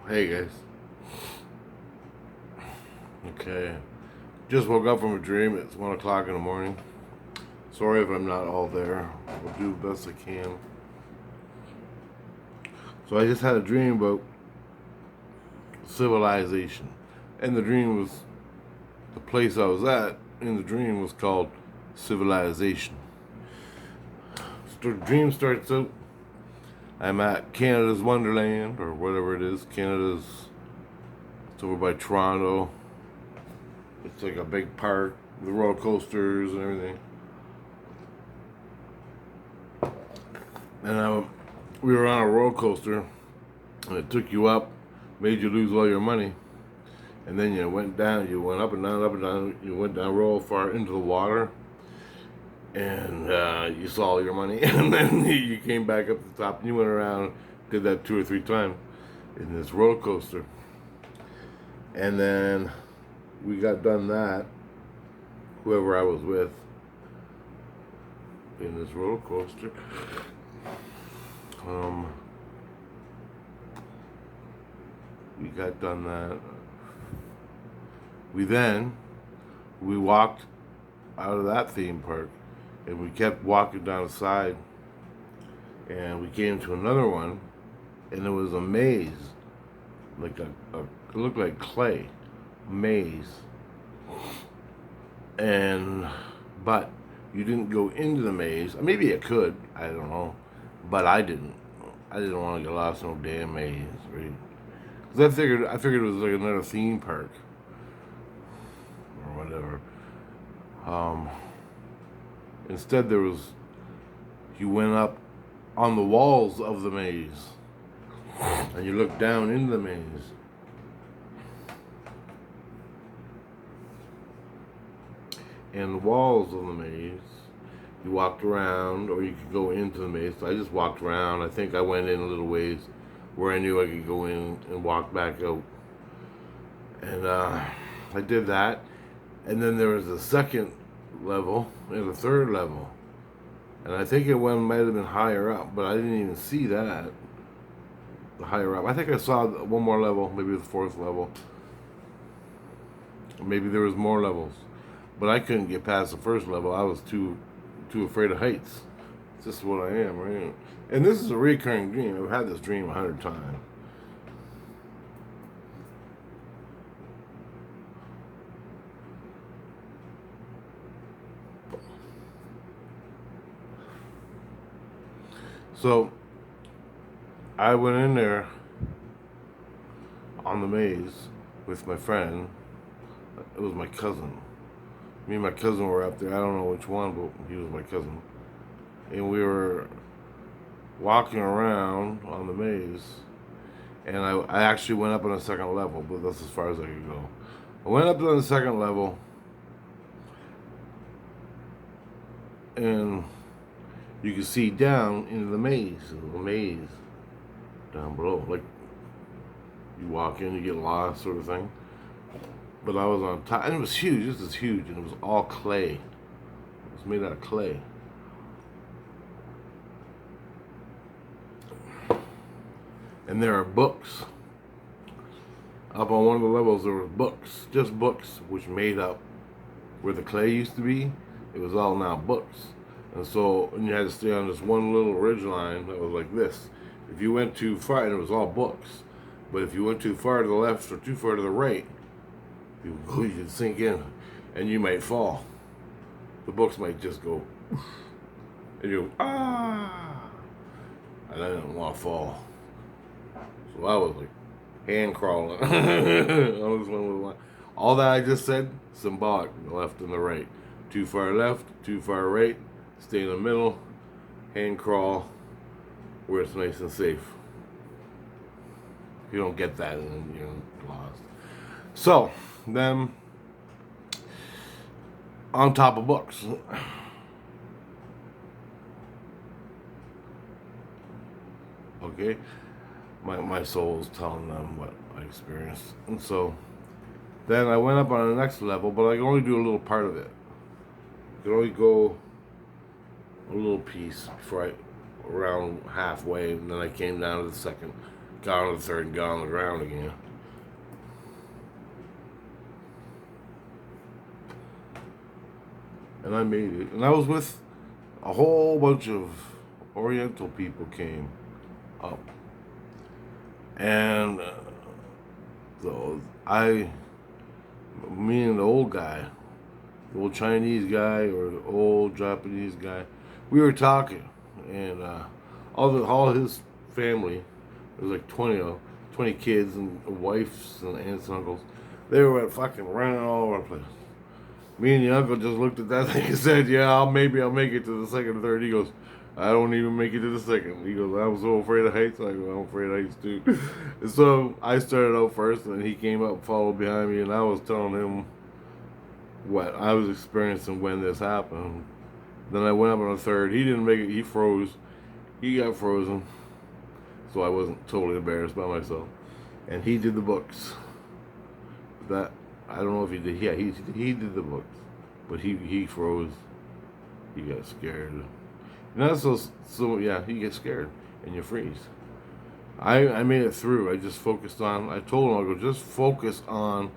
Hey guys. Okay. Just woke up from a dream. It's 1 o'clock in the morning. Sorry if I'm not all there. I'll do the best I can. So I just had a dream about civilization. And the dream was the place I was at in the dream was called civilization. So the dream starts out I'm at Canada's Wonderland or whatever it is. It's over by Toronto. It's like a big park, the roller coasters and everything. And we were on a roller coaster, and it took you up, made you lose all your money, and then you went down. You went up and down, up and down. You went down real far into the water, and you saw all your money, and then you came back up to the top, and you went around, did that 2 or 3 times in this roller coaster, and then we got done that. Whoever I was with in this roller coaster. We got done that. We walked out of that theme park, and we kept walking down the side, and we came to another one, and it was a maze, like it looked like clay maze, but you didn't go into the maze. Maybe it could, I don't know, but I didn't. I didn't want to get lost in no damn maze, right? Because I figured it was like another theme park or whatever. Um, Instead, you went up on the walls of the maze, and you looked down into the maze. And the walls of the maze, you walked around, or you could go into the maze. So I just walked around. I think I went in a little ways where I knew I could go in and walk back out. And I did that. And then there was a second level and a third level. And I think it might have been higher up, but I didn't even see that. The higher up. I think I saw one more level, maybe the fourth level. Maybe there was more levels. But I couldn't get past the first level. I was too afraid of heights. It's just what I am, right? And this is a recurring dream. I've had this dream 100 times. So I went in there on the maze with my friend. It was my cousin. Me and my cousin were up there. I don't know which one, but he was my cousin. And we were walking around on the maze. And I actually went up on the second level, but that's as far as I could go. I went up on the second level, and you could see down into the maze down below. Like, you walk in, you get lost, sort of thing. But I was on top, and it was huge. This is huge, and it was all clay. It was made out of clay. And there are books. Up on one of the levels, there were books, just books, which made up where the clay used to be. It was all now books. And so and you had to stay on this one little ridge line that was like this. If you went too far, and it was all books, but if you went too far to the left or too far to the right, you could sink in, and you might fall. The books might just go, and you go, ah, and I didn't want to fall. So I was like hand crawling. All that I just said, symbolic, the left and the right. Too far left, too far right, stay in the middle, hand crawl, where it's nice and safe. If you don't get that, then you're lost. So, then, on top of books. Okay? My soul is telling them what I experienced. And so, then I went up on the next level, but I could only do a little part of it. I could only go a little piece before around halfway, and then I came down to the second got on the third and got on the ground again. And I made it. And I was with a whole bunch of Oriental people came up. And so me and the old guy, the old Chinese guy or the old Japanese guy, we were talking. And all his family, there was like 20 kids and wives and aunts and uncles. They were fucking running all over the place. Me and the uncle just looked at that thing and said, yeah, maybe I'll make it to the second or third. He goes, I don't even make it to the second. He goes, I'm so afraid of heights. I go, I'm afraid of heights too. And so I started out first, and he came up and followed behind me, and I was telling him what I was experiencing when this happened. Then I went up on a third. He didn't make it. He froze. He got frozen. So I wasn't totally embarrassed by myself. And he did the books. That, I don't know if he did. Yeah, he did the books. But he froze. He got scared. And that's so yeah, you get scared and you freeze. I made it through. I just focused on, I told him, I go, just focus on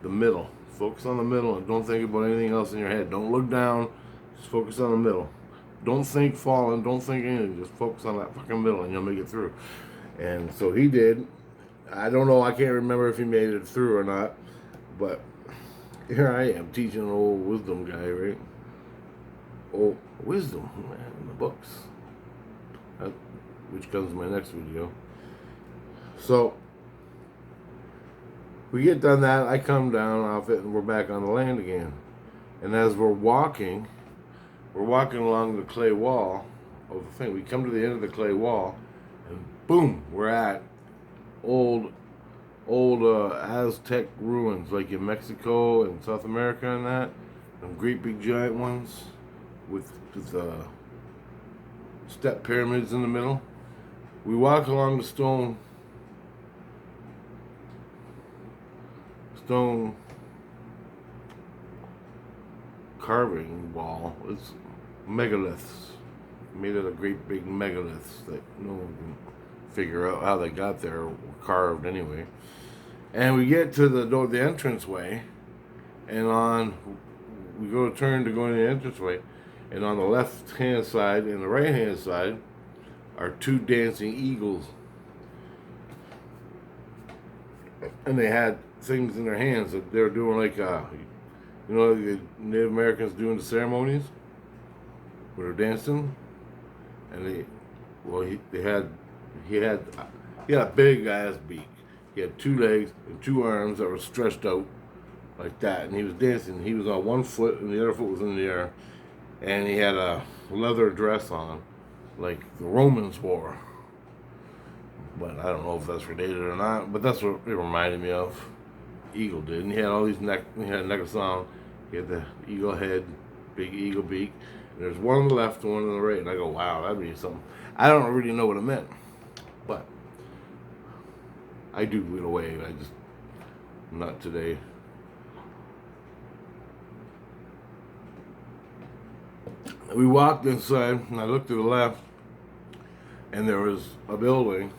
the middle. Focus on the middle and don't think about anything else in your head. Don't look down. Just focus on the middle. Don't think falling. Don't think anything. Just focus on that fucking middle and you'll make it through. And so he did. I don't know. I can't remember if he made it through or not. But here I am teaching an old wisdom guy, right? Old wisdom, man, in the books. Which comes in my next video. So we get done that. I come down off it and we're back on the land again. And as we're walking along the clay wall of the thing. We come to the end of the clay wall, and boom, we're at old Aztec ruins, like in Mexico and South America and that. Them great big giant ones with step pyramids in the middle. We walk along the stone carving wall. It's megaliths, made out of great big megaliths that no one can figure out how they got there, or carved anyway. And we get to the door, the entranceway, and we go to turn to go in the entranceway, and on the left hand side and the right hand side are two dancing eagles. And they had things in their hands that they were doing like, the Native Americans doing the ceremonies where they're dancing. And he had a big ass beak. He had two legs and two arms that were stretched out like that. And he was dancing. He was on one foot and the other foot was in the air. And he had a leather dress on, like the Romans wore. But I don't know if that's related or not. But that's what it reminded me of. Eagle did. And he had all these necklaces on. He had the eagle head, big eagle beak. And there's one on the left and one on the right. And I go, wow, that means something. I don't really know what it meant. But I do in a way. Not today. We walked inside, and I looked to the left, and there was a building.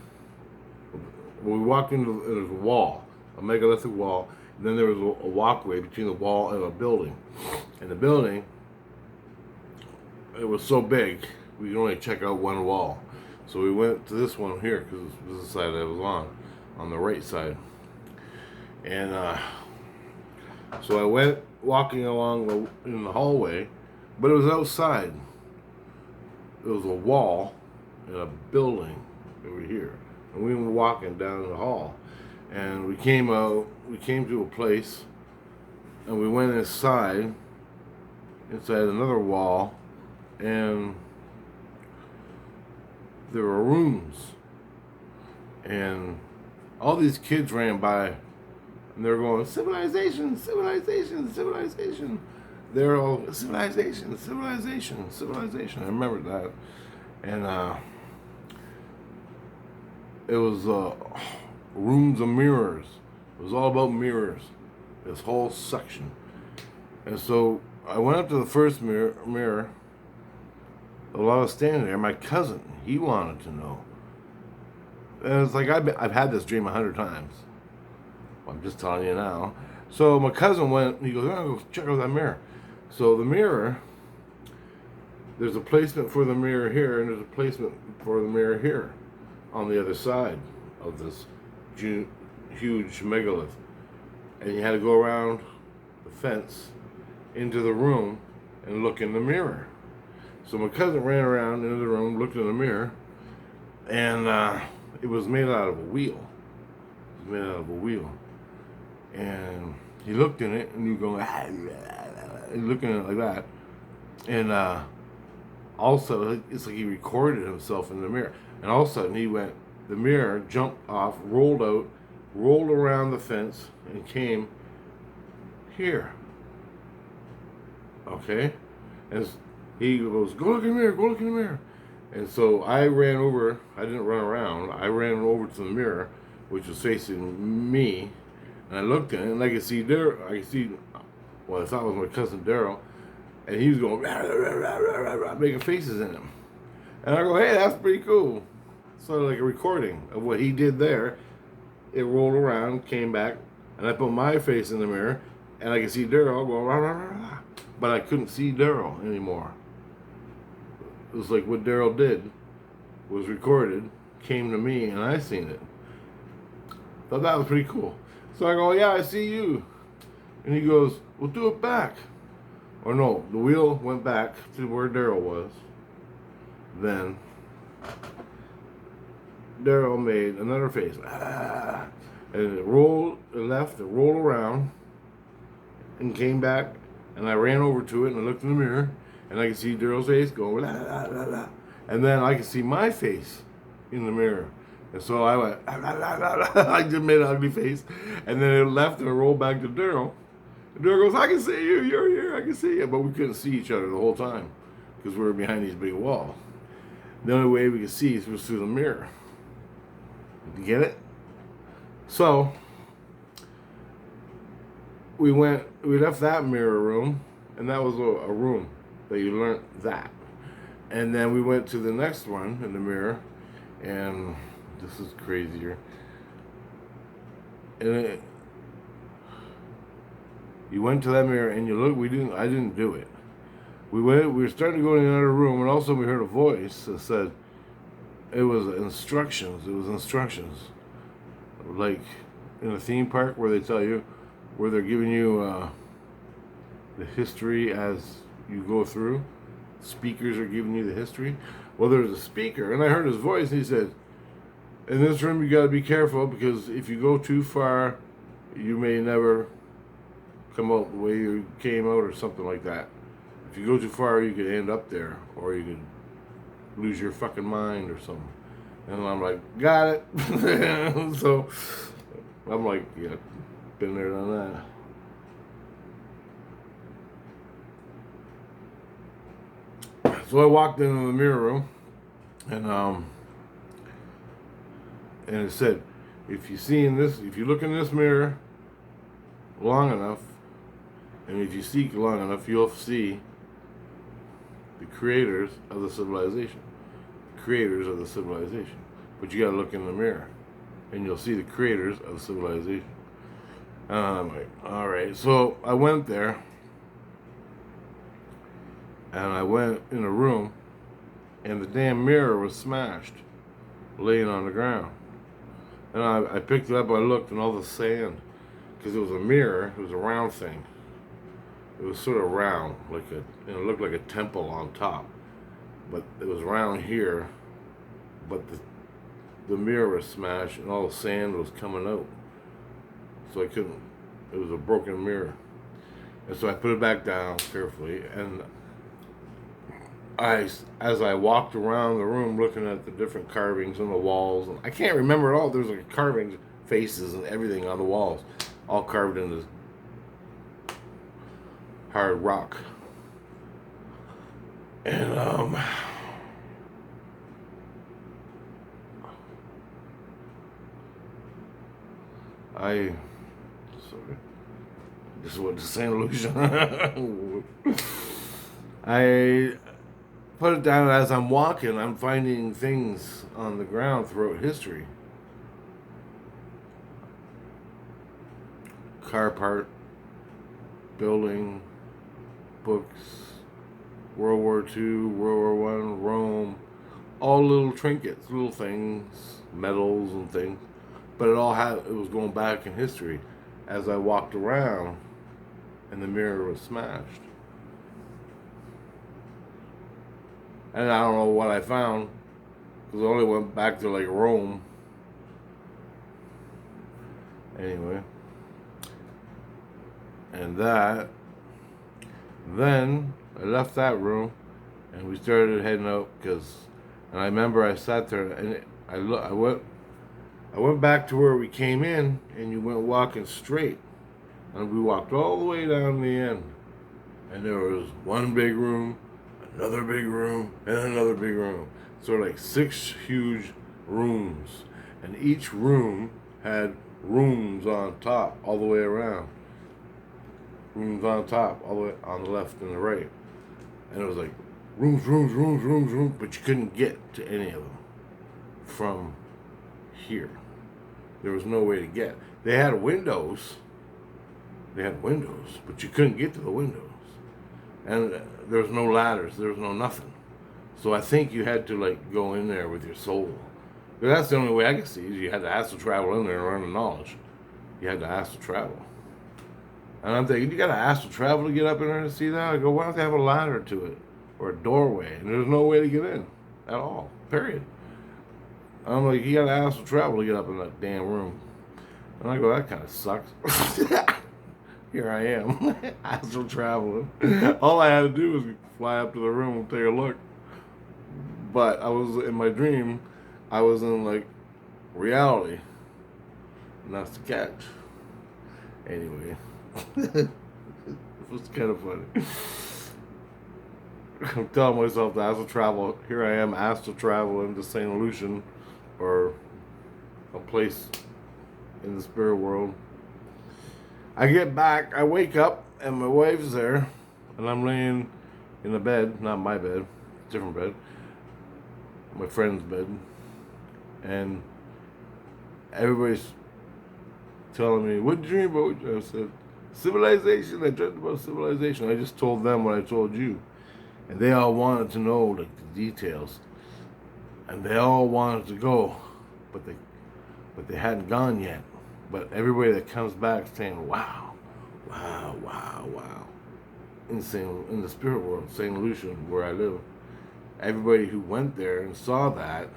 We walked into, there was a wall, a megalithic wall, and then there was a walkway between the wall and a building. And the building, it was so big, we could only check out one wall. So we went to this one here, because this is the side I was on the right side. And so I went walking along in the hallway, but it was outside. It was a wall and a building over here. And we were walking down the hall. And we came to a place, and we went inside another wall, and there were rooms. And all these kids ran by, and they were going, civilization, civilization, civilization. They're all, civilization, civilization, civilization. I remember that. And it was rooms of mirrors. It was all about mirrors, this whole section. And so I went up to the first mirror. While I was standing there, my cousin, he wanted to know, what And it's like I've had this dream 100 times. Well, I'm just telling you now. So my cousin went. He goes, "Oh, go check out that mirror." So the mirror, there's a placement for the mirror here, and there's a placement for the mirror here, on the other side of this huge megalith. And you had to go around the fence into the room and look in the mirror. So my cousin ran around into the room, looked in the mirror, and it was made out of a wheel. It was made out of a wheel. And he looked in it, and he going, and looking at it like that. And also, it's like he recorded himself in the mirror. And all of a sudden, the mirror jumped off, rolled out, rolled around the fence, and came here. Okay? And he goes, "Go look in the mirror, go look in the mirror." And so I ran over, I didn't run around, I ran over to the mirror, which was facing me, and I looked in it, and I could see well, I thought it was my cousin Daryl, and he was going, rah, rah, rah, rah, rah, rah, making faces in him. And I go, "Hey, that's pretty cool." So like a recording of what he did there. It rolled around, came back, and I put my face in the mirror, and I could see Daryl going, rah, rah, rah, rah. But I couldn't see Daryl anymore. It was like what Daryl did was recorded, came to me, and I seen it. Thought that was pretty cool. So I go, "Yeah, I see you." And he goes, "Well, do it back." Or no, the wheel went back to where Daryl was. Then Daryl made another face. And it rolled, it left, it rolled around, and came back. And I ran over to it and I looked in the mirror, and I could see Daryl's face going, la, la, la, la. And then I could see my face in the mirror. And so I went, la, la, la, la. I just made an ugly face. And then it left and it rolled back to Daryl. And Daryl goes, "I can see you, you're here, I can see you." But we couldn't see each other the whole time because we were behind these big walls. The only way we could see was through the mirror. You get it? So we left that mirror room, and that was a room that you learned that. And then we went to the next one in the mirror, and this is crazier. And you went to that mirror and you look. I didn't do it. We were starting to go in another room, and all of a sudden we heard a voice that said, it was instructions. It was instructions, like in a theme park where they tell you, where they're giving you the history as you go through. Speakers are giving you the history. Well, there was a speaker, and I heard his voice, and he said, "In this room, you got to be careful, because if you go too far, you may never come out the way you came out," or something like that. If you go too far, you could end up there, or you could lose your fucking mind or something. And I'm like, "Got it." So I'm like, "Yeah, been there, done that." So I walked into the mirror room, and it said, if you look in this mirror long enough, and if you seek long enough, you'll see the creators of the civilization. The creators of the civilization. But you gotta look in the mirror, and you'll see the creators of the civilization. And I'm like, all right. So I went there, and I went in a room, and the damn mirror was smashed, laying on the ground. And I picked it up, I looked, and all the sand, because it was a mirror, it was a round thing. It was sort of round, and it looked like a temple on top. But it was round here, but the mirror was smashed, and all the sand was coming out. So I couldn't, it was a broken mirror. And so I put it back down carefully, and as I walked around the room looking at the different carvings on the walls, and I can't remember it all. There's like carvings, faces, and everything on the walls, all carved in this hard rock. And this went to St. Lucia. I put it down. As I'm walking, I'm finding things on the ground throughout history. car part, building, books, World War II, World War I, Rome, all little trinkets, little things, medals and things. But it was going back in history. As I walked around and the mirror was smashed. And I don't know what I found, because I only went back to like Rome. Anyway. And then I left that room and we started heading out, and I remember I sat there and I went back to where we came in, and you went walking straight, and we walked all the way down the end, and there was one big room, another big room, and another big room. So like 6 huge rooms, and each room had rooms on top all the way around. Rooms on top, all the way on the left and the right. And it was like rooms, but you couldn't get to any of them from here. There was no way to get. They had windows, but you couldn't get to the windows. And there was no ladders, there was no nothing. So I think you had to like go in there with your soul. But that's the only way I could see it. You had to ask to travel in there and learn the knowledge. You had to ask to travel. And I'm thinking, you gotta ask to travel to get up in there to see that? I go, why don't they have a ladder to it? Or a doorway? And there's no way to get in at all. Period. I'm like, you gotta ask to travel to get up in that damn room. And I go, that kind of sucks. Here I am, astral traveling. All I had to do was fly up to the room and take a look. But I was in my dream, I was in like reality. And that's the catch. Anyway, it was kind of funny. I'm telling myself to astral travel. Here I am, astral travel into St. Lucian, or a place in the spirit world. I get back, I wake up, and my wife's there, and I'm laying in the bed, not my bed, different bed, my friend's bed, and everybody's telling me, what did you dream about? I said, civilization. I dreamt about civilization. I just told them what I told you, and they all wanted to know like the details, and they all wanted to go, but they hadn't gone yet. But everybody that comes back saying, wow, wow, wow, wow. In the spirit world, St. Lucian, where I live, everybody who went there and saw that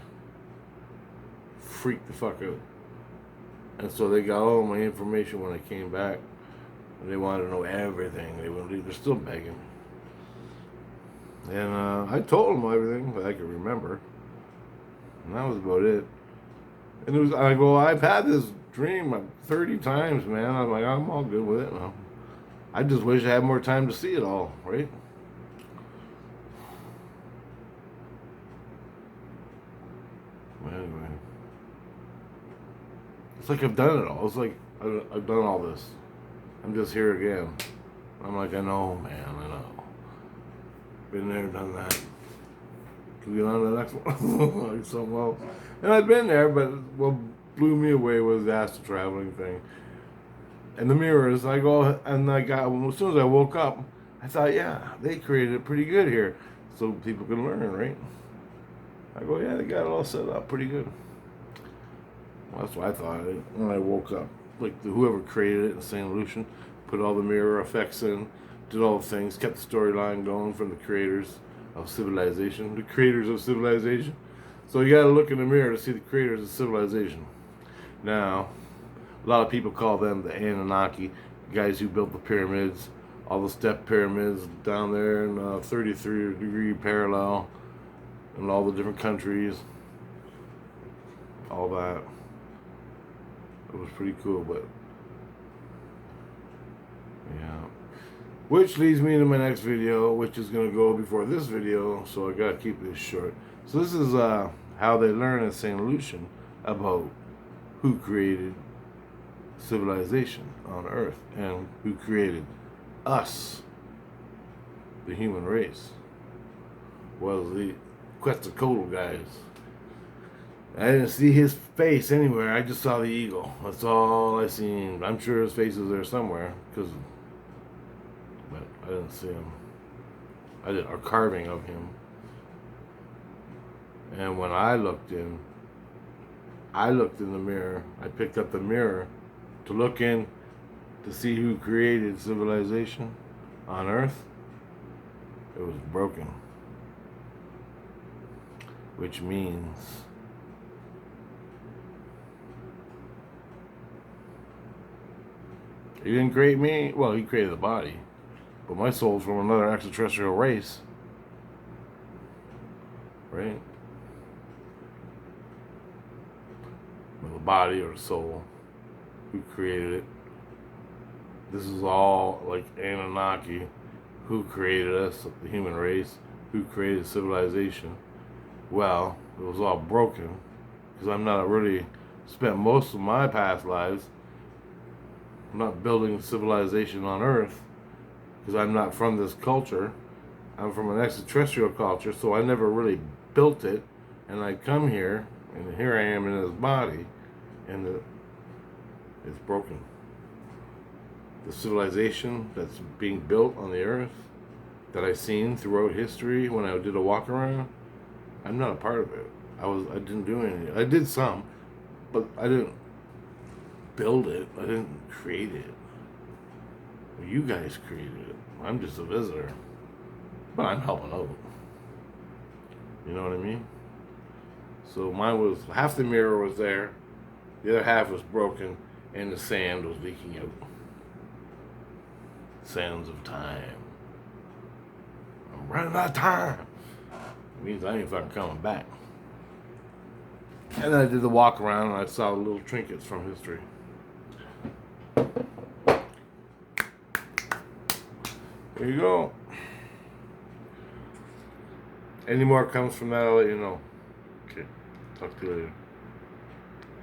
freaked the fuck out. And so they got all my information when I came back. And they wanted to know everything. They're still begging. And I told them everything that I could remember. And that was about it. And I go, I've had this dream like 30 times, man. I'm like, I'm all good with it now. I just wish I had more time to see it all, right? Anyway, it's like I've done it all. It's like I've done all this. I'm just here again. I'm like, I know, man, I know. Been there, done that. Can we get on to the next one? Like something else. And I've been there, but what blew me away was the astral traveling thing. And the mirrors, I go, and as soon as I woke up, I thought, yeah, they created it pretty good here, so people can learn, right? I go, yeah, they got it all set up pretty good. Well, that's what I thought when I woke up. Like whoever created it in St. Lucian, put all the mirror effects in, did all the things, kept the storyline going from the creators of civilization, the creators of civilization. So you gotta look in the mirror to see the creators of civilization. Now, a lot of people call them the Anunnaki, guys who built the pyramids, all the step pyramids down there in 33-degree parallel, in all the different countries, all that. It was pretty cool, but yeah. Which leads me to my next video, which is going to go before this video, so I gotta keep this short. So this is how they learn at St. Lucian about who created civilization on Earth and who created us, the human race. Was the Quetzalcoatl guys. I didn't see his face anywhere. I just saw the eagle. That's all I seen. I'm sure his face is there somewhere, but I didn't see him. I did a carving of him. And when I looked in the mirror. I picked up the mirror to look in to see who created civilization on Earth. It was broken, which means he didn't create me. Well, he created the body, but my soul's from another extraterrestrial race, right? Well, the body or the soul, who created it. This is all like Anunnaki, who created us, the human race, who created civilization. Well, it was all broken because I'm not really spent most of my past lives not building civilization on Earth because I'm not from this culture. I'm from an extraterrestrial culture, so I never really built it. And I come here, and here I am in this body, and it's broken. The civilization that's being built on the Earth that I've seen throughout history when I did a walk around, I'm not a part of it. I didn't do anything. I did some, but I didn't build it. I didn't create it. Well, you guys created it. I'm just a visitor, but I'm helping out. You know what I mean? So mine was half the mirror was there, the other half was broken, and the sand was leaking out. Sands of time. I'm running out of time. It means I ain't fucking coming back. And then I did the walk around and I saw the little trinkets from history. There you go. Any more comes from that, I'll let you know. Okay. Talk to you later.